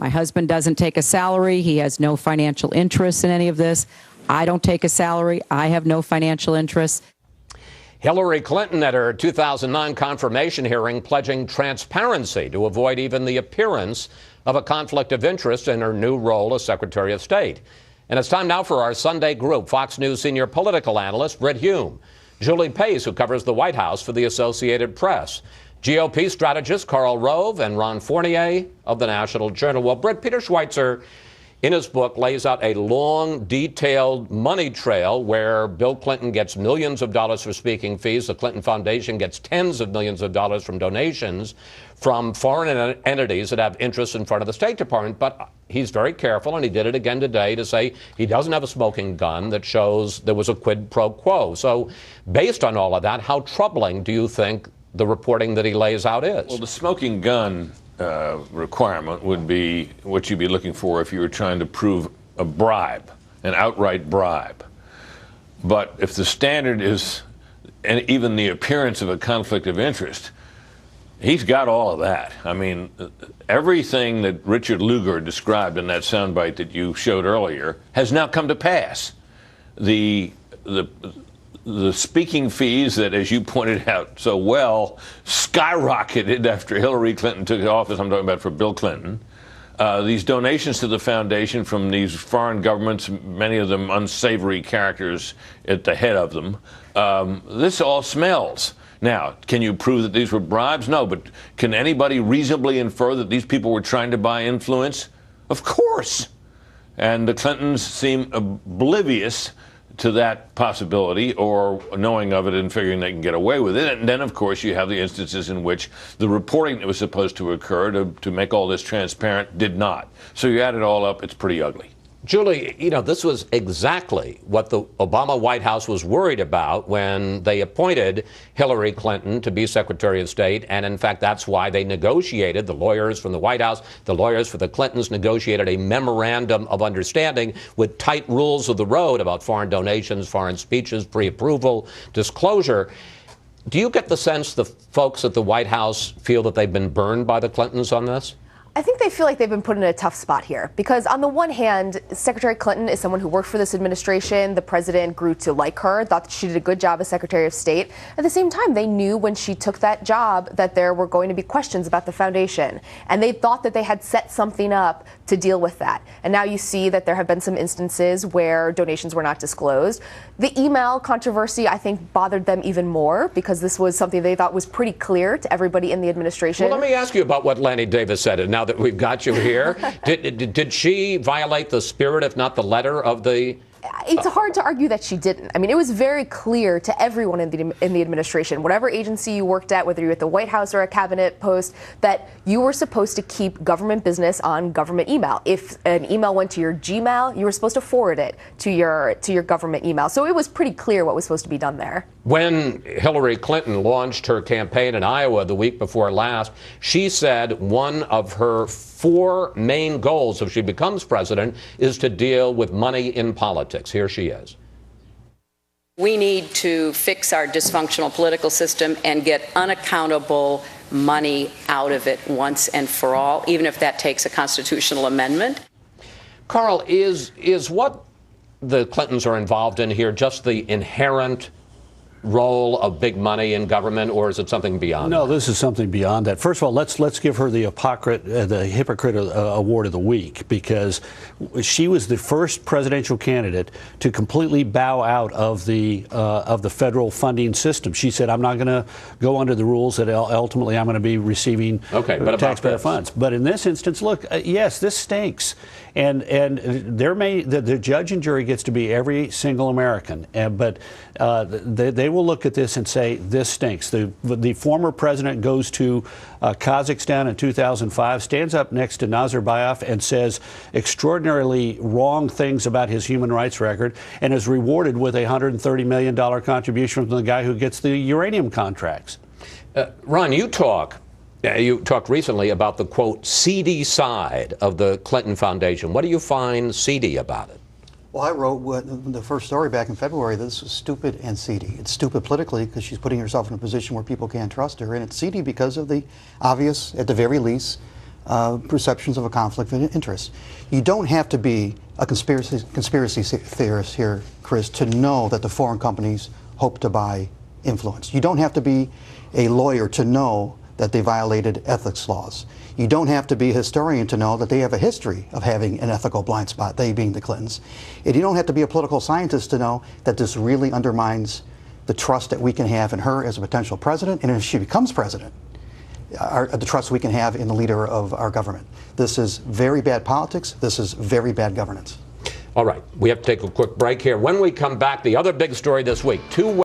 My husband doesn't take a salary. He has no financial interest in any of this. I don't take a salary. I have no financial interest. Hillary Clinton at her 2009 confirmation hearing pledging transparency to avoid even the appearance of a conflict of interest in her new role as Secretary of State. And it's time now for our Sunday group, Fox News senior political analyst Brit Hume, Julie Pace, who covers the White House for the Associated Press, GOP strategist Karl Rove, and Ron Fournier of the National Journal. Well, Brit, Peter Schweitzer, in his book, lays out a long, detailed money trail where Bill Clinton gets millions of dollars for speaking fees. The Clinton Foundation gets tens of millions of dollars from donations from foreign entities that have interests in front of the State Department. But he's very careful, and he did it again today, to say he doesn't have a smoking gun that shows there was a quid pro quo. So based on all of that, how troubling do you think the reporting that he lays out is? Well, the smoking gun requirement would be what you'd be looking for if you were trying to prove a bribe, an outright bribe. But if the standard is and even the appearance of a conflict of interest, he's got all of that. I mean, everything that Richard Lugar described in that soundbite that you showed earlier has now come to pass. The speaking fees that, as you pointed out so well, skyrocketed after Hillary Clinton took office. I'm talking about for Bill Clinton. These donations to the foundation from these foreign governments, many of them unsavory characters at the head of them. This all smells. Now, can you prove that these were bribes? No, but can anybody reasonably infer that these people were trying to buy influence? Of course. And the Clintons seem oblivious to that possibility, or knowing of it and figuring they can get away with it. And then, of course, you have the instances in which the reporting that was supposed to occur to make all this transparent did not. So you add it all up, it's pretty ugly. Julie, you know, this was exactly what the Obama White House was worried about when they appointed Hillary Clinton to be Secretary of State. And in fact, that's why they negotiated, the lawyers from the White House, the lawyers for the Clintons negotiated a memorandum of understanding with tight rules of the road about foreign donations, foreign speeches, pre-approval, disclosure. Do you get the sense the folks at the White House feel that they've been burned by the Clintons on this? I think they feel like they've been put in a tough spot here because on the one hand, Secretary Clinton is someone who worked for this administration. The president grew to like her, thought that she did a good job as Secretary of State. At the same time, they knew when she took that job that there were going to be questions about the foundation. And they thought that they had set something up to deal with that. And now you see that there have been some instances where donations were not disclosed. The email controversy, I think, bothered them even more because this was something they thought was pretty clear to everybody in the administration. Well, let me ask you about what Lanny Davis said. And now that we've got you here, did she violate the spirit, if not the letter, of the... It's hard to argue that she didn't. I mean, it was very clear to everyone in the administration, whatever agency you worked at, whether you're at the White House or a cabinet post, that you were supposed to keep government business on government email. If an email went to your Gmail, you were supposed to forward it to your government email. So it was pretty clear what was supposed to be done there. When Hillary Clinton launched her campaign in Iowa the week before last, she said one of her 4 main goals if she becomes president is to deal with money in politics. Here she is. We need to fix our dysfunctional political system and get unaccountable money out of it once and for all, even if that takes a constitutional amendment. Karl, is what the Clintons are involved in here just the inherent role of big money in government, or is it something beyond No, that? this is something beyond that. First of all, let's give her the hypocrite award of the week, because she was the first presidential candidate to completely bow out of the federal funding system. She said, "I'm not going to go under the rules that ultimately I'm going to be receiving taxpayer funds." But in this instance, look, yes, this stinks. And the judge and jury gets to be every single American, but they will look at this and say this stinks. The former president goes to Kazakhstan in 2005, stands up next to Nazarbayev and says extraordinarily wrong things about his human rights record, and is rewarded with a $130 million contribution from the guy who gets the uranium contracts. Ron, you talked recently about the, quote, seedy side of the Clinton Foundation. What do you find seedy about it? Well, I wrote the first story back in February that this was stupid and seedy. It's stupid politically because she's putting herself in a position where people can't trust her, and it's seedy because of the obvious, at the very least, perceptions of a conflict of interest. You don't have to be a conspiracy theorist here, Chris, to know that the foreign companies hope to buy influence. You don't have to be a lawyer to know that they violated ethics laws. You don't have to be a historian to know that they have a history of having an ethical blind spot, they being the Clintons. And you don't have to be a political scientist to know that this really undermines the trust that we can have in her as a potential president, and if she becomes president, the trust we can have in the leader of our government. This is very bad politics. This is very bad governance. All right, we have to take a quick break here. When we come back, the other big story this week, two